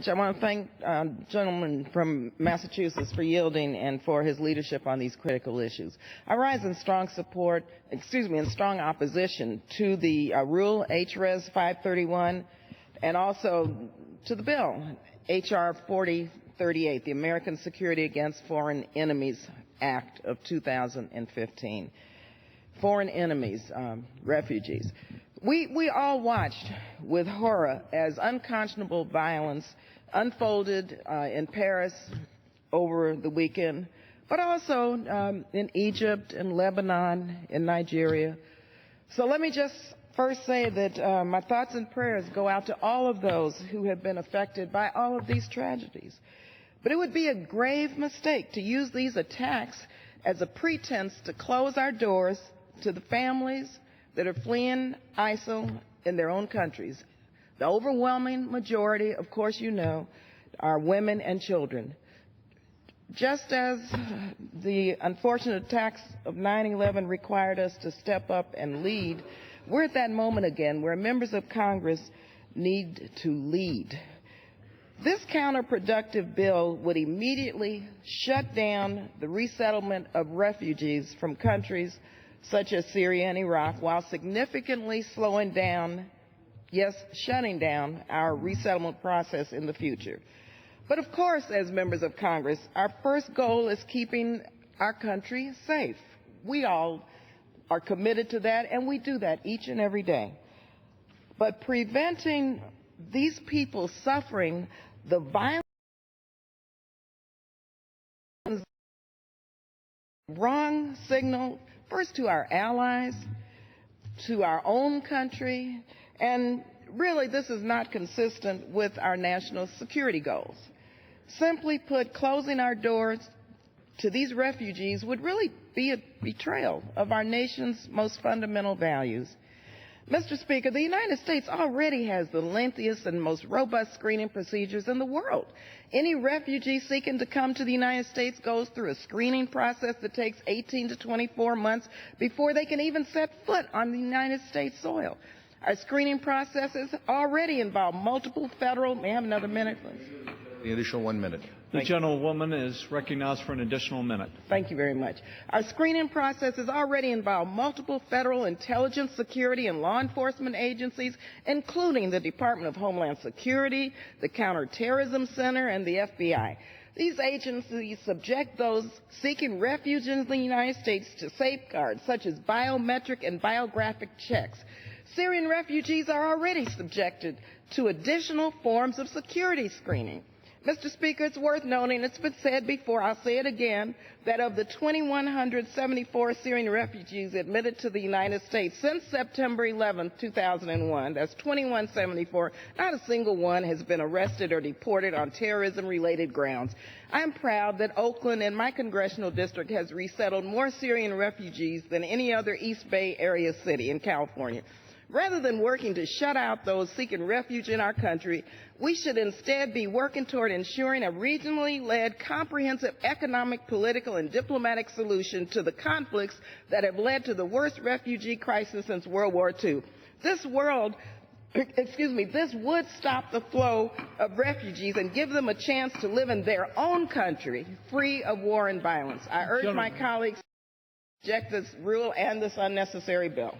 I want to thank the gentleman from Massachusetts for yielding and for his leadership on these critical issues. I rise in strong opposition to the rule, HRES 531, and also to the bill, HR 4038, the American Security Against Foreign Enemies Act of 2015. Foreign enemies, refugees. We all watched with horror as unconscionable violence unfolded in Paris over the weekend, but also in Egypt, in Lebanon, in Nigeria. So let me just first say that my thoughts and prayers go out to all of those who have been affected by all of these tragedies. But it would be a grave mistake to use these attacks as a pretense to close our doors to the families that are fleeing ISIL in their own countries. The overwhelming majority, of course you know, are women and children. Just as the unfortunate attacks of 9/11 required us to step up and lead, we're at that moment again where members of Congress need to lead. This counterproductive bill would immediately shut down the resettlement of refugees from countries such as Syria and Iraq, while significantly slowing down, yes, shutting down our resettlement process in the future. But of course, as members of Congress, our first goal is keeping our country safe. We all are committed to that, and we do that each and every day. But preventing these people suffering the violence, wrong signal, first to our allies, to our own country, and really this is not consistent with our national security goals. Simply put, closing our doors to these refugees would really be a betrayal of our nation's most fundamental values. Mr. Speaker, the United States already has the lengthiest and most robust screening procedures in the world. Any refugee seeking to come to the United States goes through a screening process that takes 18 to 24 months before they can even set foot on the United States soil. Our screening processes already involve multiple federal, may I have another minute, please? The additional 1 minute. The gentlewoman is recognized for an additional minute. Thank you very much. Our screening processes already involve multiple federal intelligence, security, and law enforcement agencies, including the Department of Homeland Security, the Counterterrorism Center, and the FBI. These agencies subject those seeking refuge in the United States to safeguards such as biometric and biographic checks. Syrian refugees are already subjected to additional forms of security screening. Mr. Speaker, it's worth noting, it's been said before, I'll say it again, that of the 2,174 Syrian refugees admitted to the United States since September 11, 2001, that's 2,174, not a single one has been arrested or deported on terrorism-related grounds. I'm proud that Oakland and my congressional district has resettled more Syrian refugees than any other East Bay Area city in California. Rather than working to shut out those seeking refuge in our country, we should instead be working toward ensuring a regionally led, comprehensive economic, political, and diplomatic solution to the conflicts that have led to the worst refugee crisis since World War II. This would stop the flow of refugees and give them a chance to live in their own country, free of war and violence. I urge my colleagues to reject this rule and this unnecessary bill.